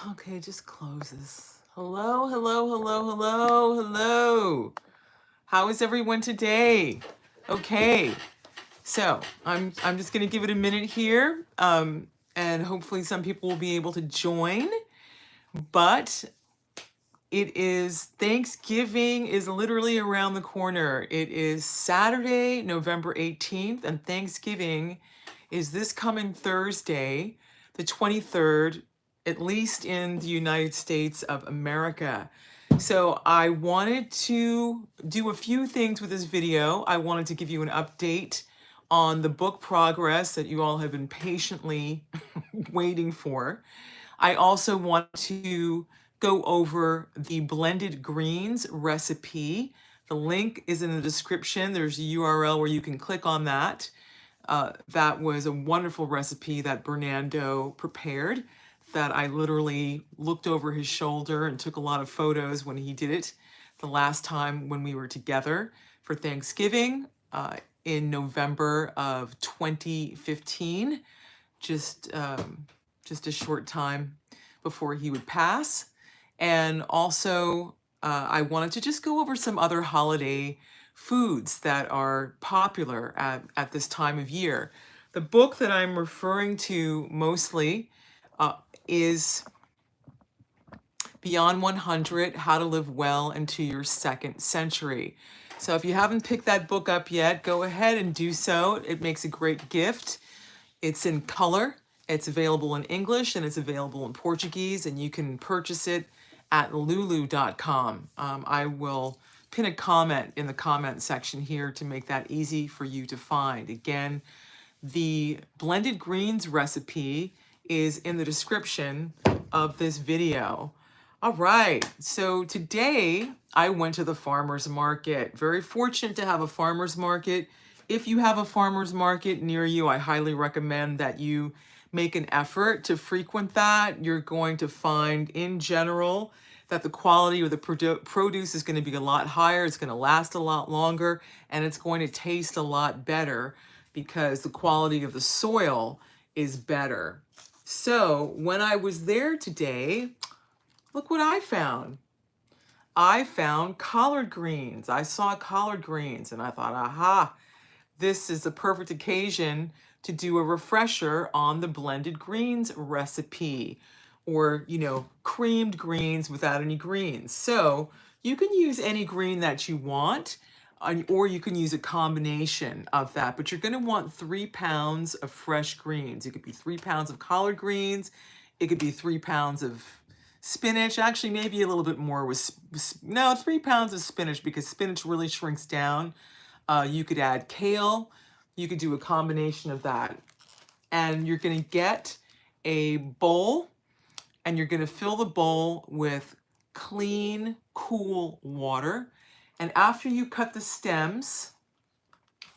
Okay, just close this. Hello, hello, hello, hello, hello. How is everyone today? Okay, so I'm just gonna give it a minute here, and hopefully some people will be able to join. But it is Thanksgiving is literally around the corner. It is Saturday, November 18th, and Thanksgiving is this coming Thursday, the 23rd, at least in the United States of America. So I wanted to do a few things with this video. I wanted to give you an update on the book progress that you all have been patiently waiting for. I also want to go over the blended greens recipe. The link is in the description. There's a URL where you can click on that. That was a wonderful recipe that Bernardo prepared that I literally looked over his shoulder and took a lot of photos when he did it the last time when we were together for Thanksgiving in November of 2015, just just a short time before he would pass. And also, I wanted to just go over some other holiday foods that are popular at this time of year. The book that I'm referring to mostly uh, is Beyond 100, How to Live Well into Your Second Century. So if you haven't picked that book up yet, go ahead and do so. It makes a great gift. It's in color, it's available in English, and it's available in Portuguese, and you can purchase it at lulu.com. I will pin a comment in the comment section here to make that easy for you to find. Again, the blended greens recipe is in the description of this video. All right, so today I went to the farmer's market. Very fortunate to have a farmer's market. If you have a farmer's market near you, I highly recommend that you make an effort to frequent that. You're going to find, in general, that the quality of the produce is going to be a lot higher, it's going to last a lot longer, and it's going to taste a lot better because the quality of the soil is better. So when I was there today, look what I found. I found collard greens. I saw collard greens and I thought, aha, this is the perfect occasion to do a refresher on the blended greens recipe, or, creamed greens without any greens. So you can use any green that you want, or you can use a combination of that, but you're going to want 3 pounds of fresh greens. It could be 3 pounds of collard greens. It could be 3 pounds of spinach. Actually, maybe a little bit more was, no, 3 pounds of spinach, because spinach really shrinks down. You could add kale. You could do a combination of that. And you're going to get a bowl, and you're going to fill the bowl with clean, cool water. And after you cut the stems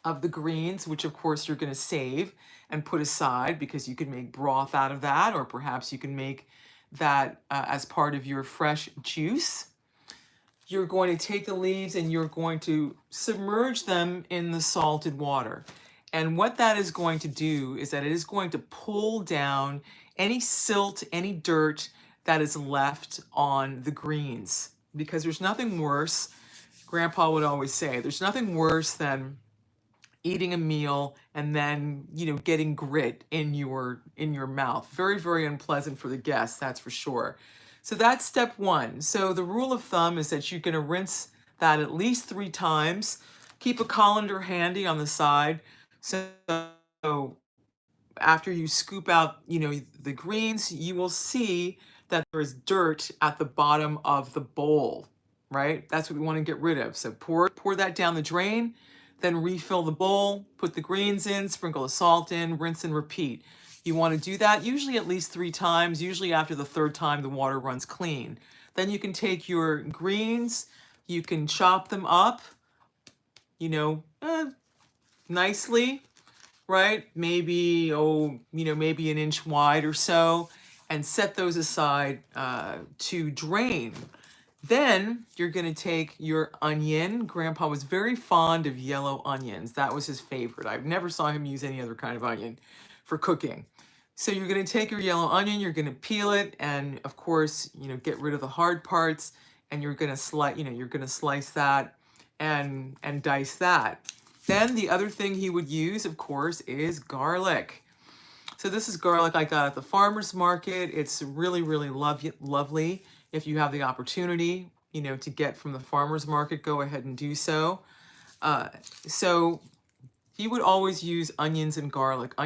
of the greens, which of course you're going to save and put aside because you can make broth out of that, or perhaps you can make that as part of your fresh juice, you're going to take the leaves and you're going to submerge them in the salted water. And what that is going to do is that it is going to pull down any silt, any dirt that is left on the greens. Because there's nothing worse, Grandpa would always say, there's nothing worse than eating a meal and then, getting grit in your mouth. Very, very unpleasant for the guests, that's for sure. So that's step one. So the rule of thumb is that you're going to rinse that at least 3 times. Keep a colander handy on the side. So after you scoop out, the greens, you will see that there is dirt at the bottom of the bowl, right? That's what we want to get rid of. So pour that down the drain, then refill the bowl, put the greens in, sprinkle the salt in, rinse and repeat. You want to do that usually at least 3 times. Usually after the third time, the water runs clean. Then you can take your greens, you can chop them up, nicely, right? Maybe, maybe an inch wide or so, and set those aside to drain. Then you're going to take your onion. Grandpa was very fond of yellow onions. That was his favorite. I've never saw him use any other kind of onion for cooking. So you're going to take your yellow onion, you're going to peel it, and of course, get rid of the hard parts, and you're going to slice that and dice that. Then the other thing he would use, of course, is garlic. So this is garlic I got at the farmer's market. It's really, really lovely. If you have the opportunity, to get from the farmer's market, go ahead and do so. Uh, so he would always use onions and garlic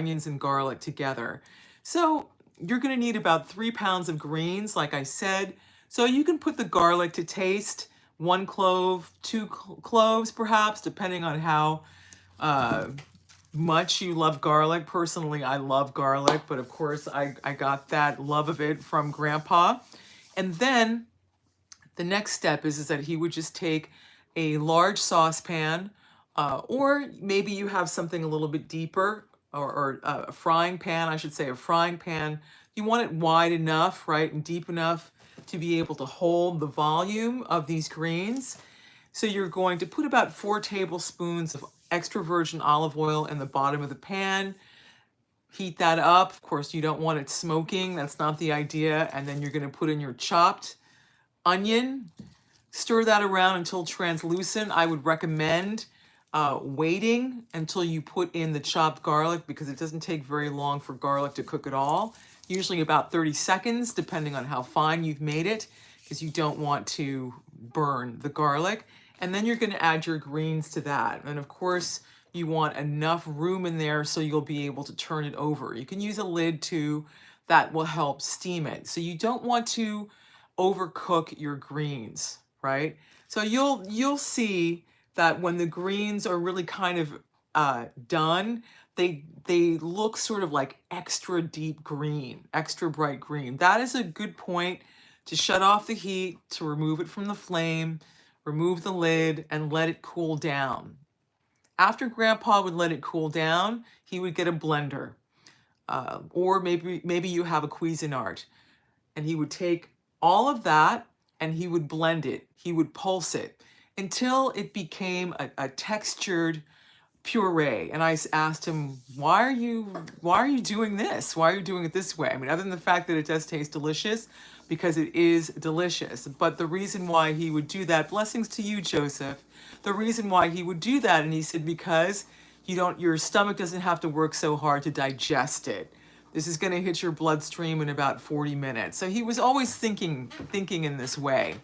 together. So you're going to need about 3 pounds of greens, like I said. So you can put the garlic to taste, 1 clove, two cloves perhaps, depending on how uh, much you love garlic. Personally, I love garlic, but of course I got that love of it from Grandpa. And then the next step is that he would just take a large saucepan, or maybe you have something a little bit deeper, or a frying pan, I should say, a frying pan. You want it wide enough, right, and deep enough to be able to hold the volume of these greens. So you're going to put about 4 tablespoons of extra virgin olive oil in the bottom of the pan. Heat that up. Of course, you don't want it smoking. That's not the idea. And then you're going to put in your chopped onion. Stir that around until translucent. I would recommend waiting until you put in the chopped garlic, because it doesn't take very long for garlic to cook at all. Usually about 30 seconds, depending on how fine you've made it, because you don't want to burn the garlic. And then you're going to add your greens to that. And of course, you want enough room in there so you'll be able to turn it over. You can use a lid too. That will help steam it. So you don't want to overcook your greens, right? So you'll see that when the greens are really kind of done, they look sort of like extra deep green, extra bright green. That is a good point to shut off the heat, to remove it from the flame, remove the lid, and let it cool down. After Grandpa would let it cool down, he would get a blender, or maybe you have a Cuisinart, and he would take all of that and he would blend it. He would pulse it until it became a textured puree. And I asked him, why are you doing this? Why are you doing it this way? I mean, other than the fact that it does taste delicious, because it is delicious. But the reason why he would do that, blessings to you, Joseph, the reason why he would do that, and he said, because your stomach doesn't have to work so hard to digest it. This is going to hit your bloodstream in about 40 minutes. So he was always thinking in this way.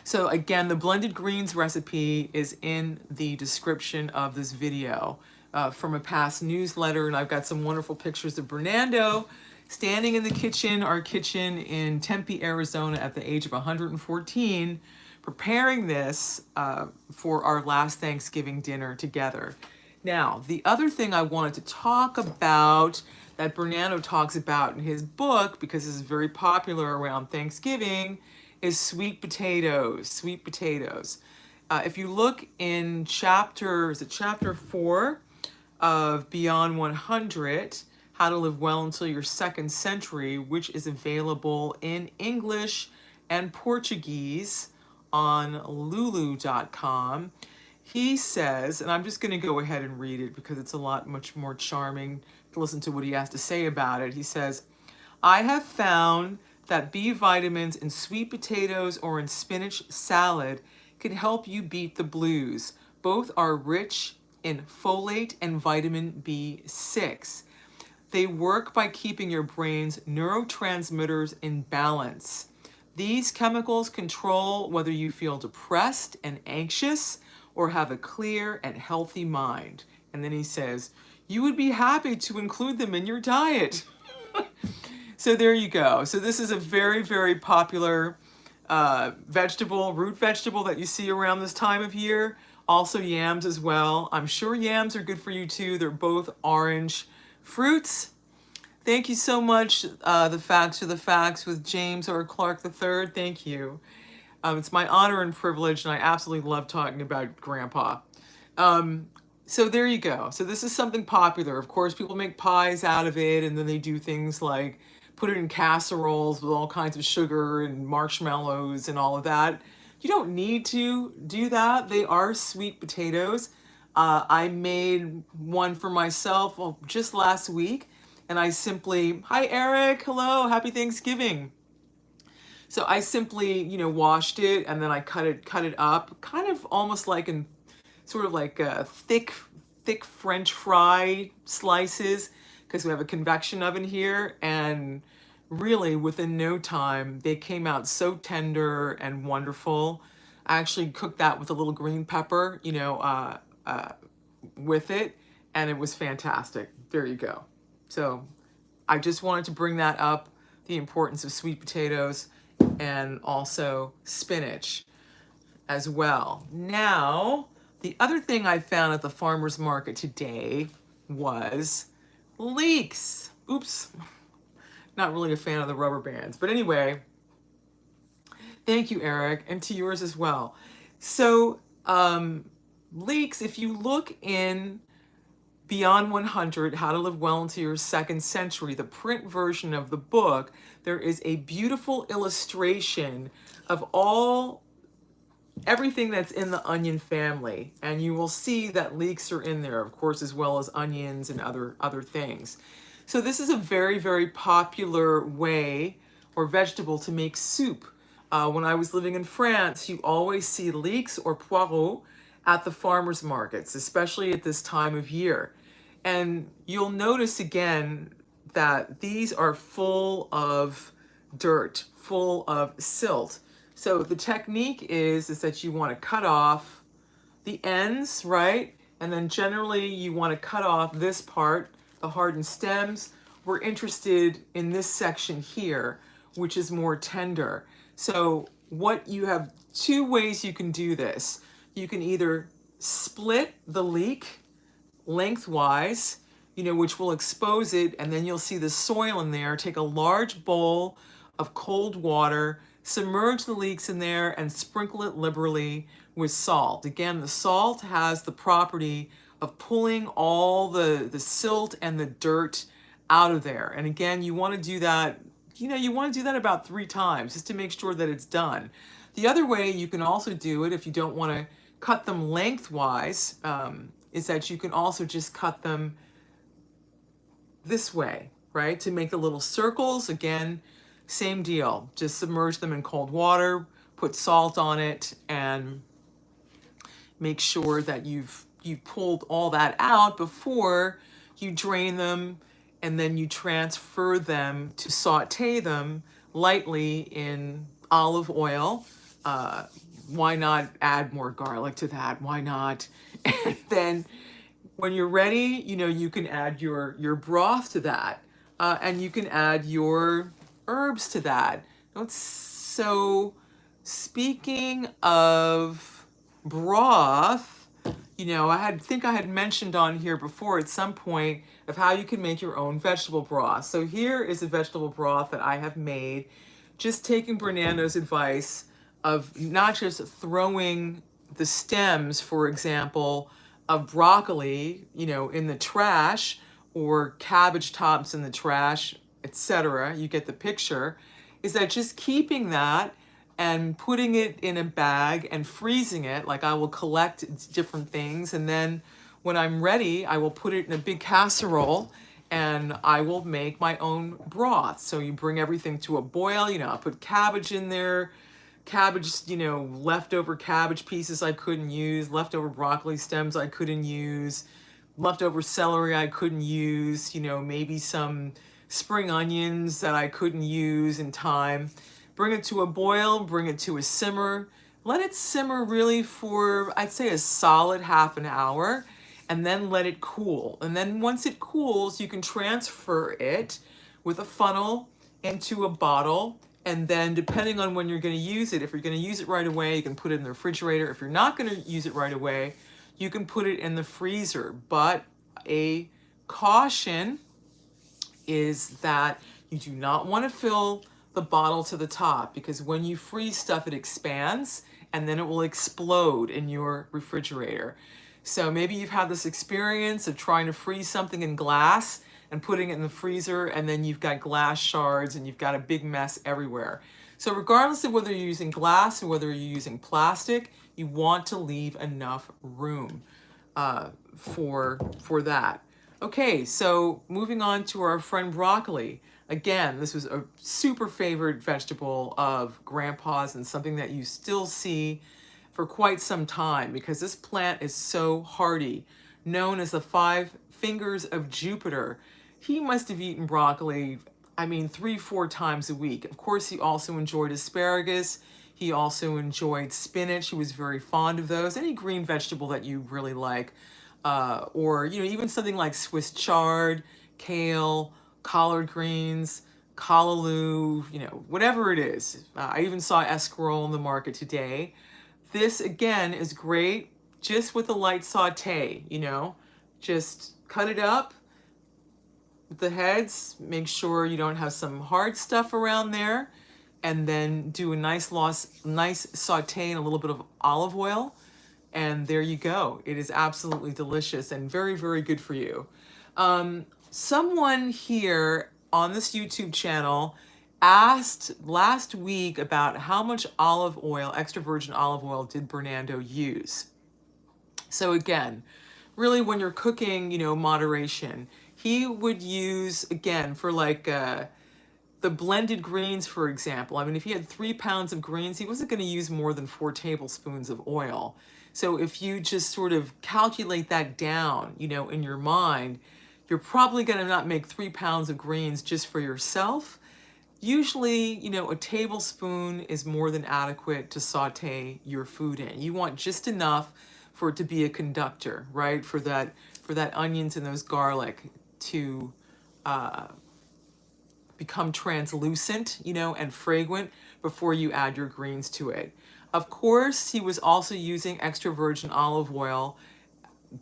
So again, the blended greens recipe is in the description of this video, from a past newsletter. And I've got some wonderful pictures of Bernardo standing in the kitchen, our kitchen in Tempe, Arizona, at the age of 114, preparing this for our last Thanksgiving dinner together. Now, the other thing I wanted to talk about, that Bernardo talks about in his book, because this is very popular around Thanksgiving, is sweet potatoes. Sweet potatoes. If you look in chapter 4 of Beyond 100, How to Live Well Until Your Second Century, which is available in English and Portuguese on lulu.com, he says, and I'm just going to go ahead and read it because it's much more charming to listen to what he has to say about it. He says, I have found that B vitamins in sweet potatoes or in spinach salad can help you beat the blues. Both are rich in folate and vitamin B6. They work by keeping your brain's neurotransmitters in balance. These chemicals control whether you feel depressed and anxious or have a clear and healthy mind. And then he says, you would be happy to include them in your diet. So there you go. So this is a very, very popular root vegetable that you see around this time of year. Also yams as well. I'm sure yams are good for you too. They're both orange fruits. Thank you so much. The facts are the facts with James or Clark III. Thank you. It's my honor and privilege, and I absolutely love talking about Grandpa. So there you go. So this is something popular. Of course, people make pies out of it, and then they do things like put it in casseroles with all kinds of sugar and marshmallows and all of that. You don't need to do that. They are sweet potatoes. I made one for myself just last week. And I simply, hi Eric, hello, happy Thanksgiving. So I simply, washed it and then I cut it up, kind of almost like in sort of like thick French fry slices, because we have a convection oven here. And really within no time, they came out so tender and wonderful. I actually cooked that with a little green pepper, with it, and it was fantastic. There you go. So I just wanted to bring that up, the importance of sweet potatoes and also spinach as well. Now, the other thing I found at the farmer's market today was leeks. Oops, not really a fan of the rubber bands. But anyway, thank you, Eric, and to yours as well. So, leeks, if you look in Beyond 100, How to Live Well into Your Second Century, the print version of the book, there is a beautiful illustration of everything that's in the onion family. And you will see that leeks are in there, of course, as well as onions and other things. So this is a very, very popular way or vegetable to make soup. When I was living in France, you always see leeks or poireaux at the farmers markets, especially at this time of year. And you'll notice again that these are full of dirt, full of silt. So the technique is that you want to cut off the ends, right? And then generally you want to cut off this part, the hardened stems. We're interested in this section here, which is more tender. So what you have, two ways you can do this. You can either split the leek lengthwise, which will expose it, and then you'll see the soil in there. Take a large bowl of cold water, submerge the leeks in there, and sprinkle it liberally with salt. Again, the salt has the property of pulling all the silt and the dirt out of there. And again, you want to do that, about 3 times just to make sure that it's done. The other way you can also do it, if you don't want to cut them lengthwise, is that you can also just cut them this way, right? To make the little circles. Again, same deal. Just submerge them in cold water, put salt on it, and make sure that you've pulled all that out before you drain them, and then you transfer them to saute them lightly in olive oil. Why not add more garlic to that? Why not? And then when you're ready, you can add your broth to that, and you can add your herbs to that. So speaking of broth, I think I had mentioned on here before at some point of how you can make your own vegetable broth. So here is a vegetable broth that I have made, just taking Bernardo's advice of not just throwing the stems, for example, of broccoli, in the trash, or cabbage tops in the trash, etc. You get the picture. Is that just keeping that and putting it in a bag and freezing it? Like, I will collect different things, and then when I'm ready, I will put it in a big casserole and I will make my own broth. So you bring everything to a boil, I'll put cabbage in there, leftover cabbage pieces I couldn't use, leftover broccoli stems I couldn't use, leftover celery I couldn't use, maybe some spring onions that I couldn't use in time. Bring it to a boil, bring it to a simmer. Let it simmer really for, I'd say, a solid half an hour, and then let it cool. And then once it cools, you can transfer it with a funnel into a bottle. And then depending on when you're going to use it, if you're going to use it right away, you can put it in the refrigerator. If you're not going to use it right away, you can put it in the freezer. But a caution is that you do not want to fill the bottle to the top, because when you freeze stuff, it expands and then it will explode in your refrigerator. So maybe you've had this experience of trying to freeze something in glass and putting it in the freezer, and then you've got glass shards and you've got a big mess everywhere. So regardless of whether you're using glass or whether you're using plastic, you want to leave enough room for that. Okay, so moving on to our friend broccoli. Again, this was a super favorite vegetable of Grandpa's and something that you still see for quite some time because this plant is so hardy, known as the five fingers of Jupiter. He must have eaten broccoli, I mean, 3, 4 times a week. Of course, he also enjoyed asparagus. He also enjoyed spinach. He was very fond of those. Any green vegetable that you really like, or even something like Swiss chard, kale, collard greens, callaloo, whatever it is. I even saw escarole in the market today. This again is great just with a light saute, just cut it up with the heads, make sure you don't have some hard stuff around there, and then do a nice saute in a little bit of olive oil, and there you go. It is absolutely delicious and very, very good for you. Someone here on this YouTube channel asked last week about how much olive oil, extra virgin olive oil, did Bernardo use. So again, really when you're cooking, moderation. He would use, again, for like the blended greens, for example. I mean, if he had 3 pounds of greens, he wasn't going to use more than 4 tablespoons of oil. So if you just sort of calculate that down, in your mind, you're probably going to not make 3 pounds of greens just for yourself. Usually, a tablespoon is more than adequate to saute your food in. You want just enough for it to be a conductor, right? For that onions and those garlic to become translucent, and fragrant before you add your greens to it. Of course, he was also using extra virgin olive oil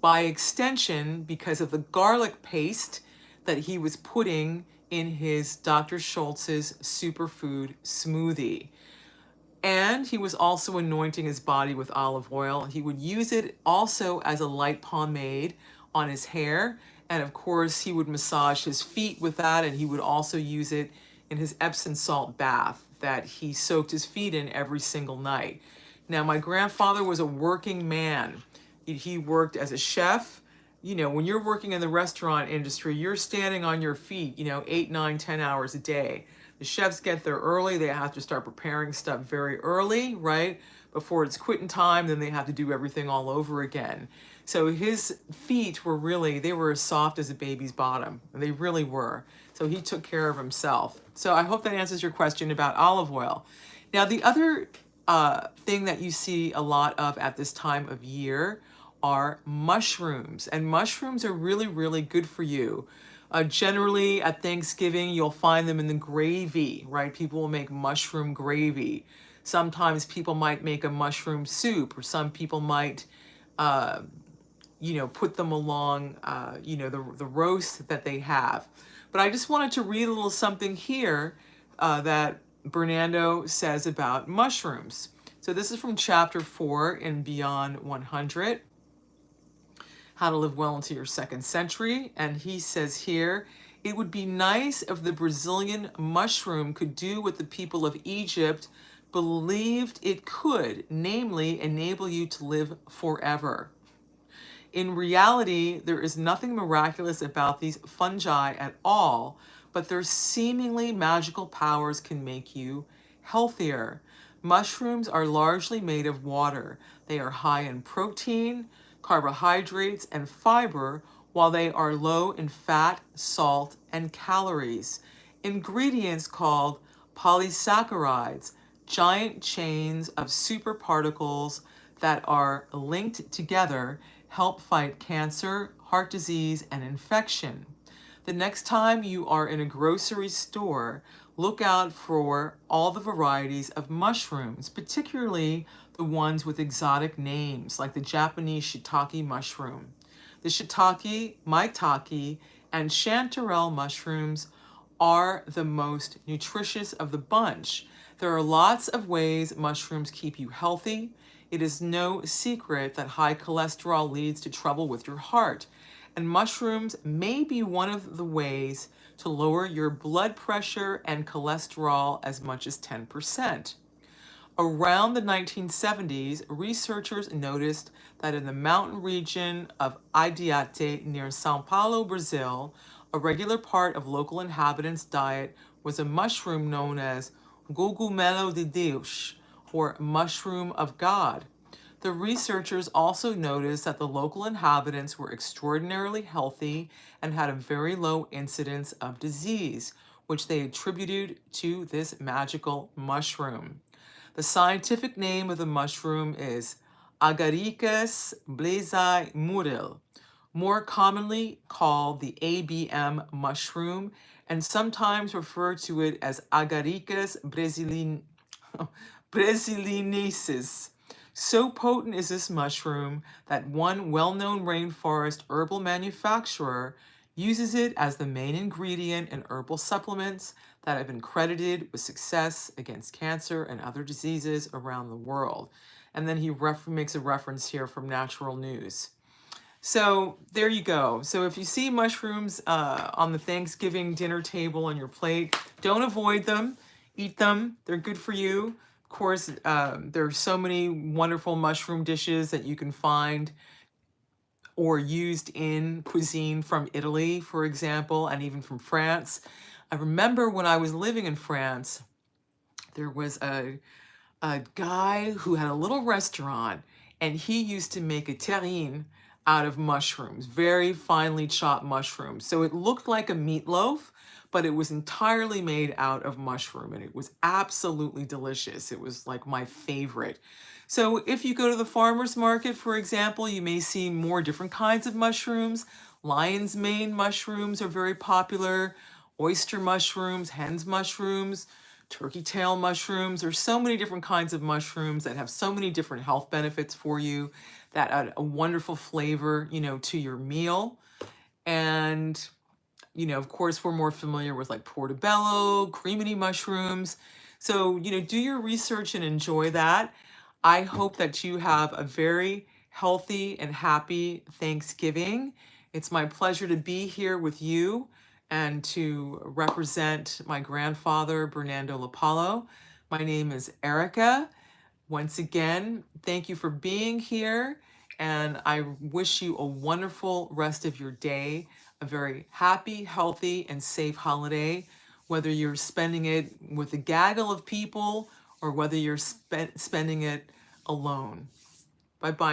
by extension because of the garlic paste that he was putting in his Dr. Schultz's superfood smoothie. And he was also anointing his body with olive oil. He would use it also as a light pomade on his hair. And of course, he would massage his feet with that. And he would also use it in his Epsom salt bath that he soaked his feet in every single night. Now, my grandfather was a working man. He worked as a chef. When you're working in the restaurant industry, you're standing on your feet, 8, 9, 10 hours a day. The chefs get there early. They have to start preparing stuff very early, right? Before it's quitting time, then they have to do everything all over again. So his feet they were as soft as a baby's bottom. They really were. So he took care of himself. So I hope that answers your question about olive oil. Now, the other thing that you see a lot of at this time of year are mushrooms. And mushrooms are really, really good for you. Generally at Thanksgiving, you'll find them in the gravy, right? People will make mushroom gravy. Sometimes people might make a mushroom soup, or some people might, put them along, the roast that they have. But I just wanted to read a little something here that Bernardo says about mushrooms. So this is from chapter 4 in Beyond 100. How to Live Well into Your Second Century. And he says here, it would be nice if the Brazilian mushroom could do what the people of Egypt believed it could, namely enable you to live forever. In reality, there is nothing miraculous about these fungi at all, but their seemingly magical powers can make you healthier. Mushrooms are largely made of water. They are high in protein, carbohydrates, and fiber, while they are low in fat, salt, and calories. Ingredients called polysaccharides, giant chains of superparticles that are linked together, help fight cancer, heart disease, and infection. The next time you are in a grocery store, look out for all the varieties of mushrooms, particularly the ones with exotic names like the Japanese shiitake mushroom. The shiitake, maitake, and chanterelle mushrooms are the most nutritious of the bunch. There are lots of ways mushrooms keep you healthy. It is no secret that high cholesterol leads to trouble with your heart, and mushrooms may be one of the ways to lower your blood pressure and cholesterol as much as 10%. Around the 1970s, researchers noticed that in the mountain region of Idiate near Sao Paulo, Brazil, a regular part of local inhabitants' diet was a mushroom known as cogumelo de Deus, or mushroom of God. The researchers also noticed that the local inhabitants were extraordinarily healthy and had a very low incidence of disease, which they attributed to this magical mushroom. The scientific name of the mushroom is Agaricus blazei muril, more commonly called the ABM mushroom, and sometimes refer to it as Agaricus brasilensis. So potent is this mushroom that one well-known rainforest herbal manufacturer uses it as the main ingredient in herbal supplements that have been credited with success against cancer and other diseases around the world. And then he makes a reference here from Natural News. So there you go. So if you see mushrooms on the Thanksgiving dinner table on your plate, don't avoid them. Eat them. They're good for you. Of course, there are so many wonderful mushroom dishes that you can find or used in cuisine from Italy, for example, and even from France. I remember when I was living in France, there was a guy who had a little restaurant, and he used to make a terrine out of mushrooms, very finely chopped mushrooms. So it looked like a meatloaf, but it was entirely made out of mushroom, and it was absolutely delicious. It was like my favorite. So if you go to the farmer's market, for example, you may see more different kinds of mushrooms. Lion's mane mushrooms are very popular, oyster mushrooms, hen's mushrooms, turkey tail mushrooms. There's so many different kinds of mushrooms that have so many different health benefits for you that add a wonderful flavor, to your meal. And, of course, we're more familiar with like portobello, cremini mushrooms. So, do your research and enjoy that. I hope that you have a very healthy and happy Thanksgiving. It's my pleasure to be here with you and to represent my grandfather, Bernardo Lapallo. My name is Erica. Once again, thank you for being here, and I wish you a wonderful rest of your day, a very happy, healthy, and safe holiday, whether you're spending it with a gaggle of people or whether you're spending it alone. Bye-bye.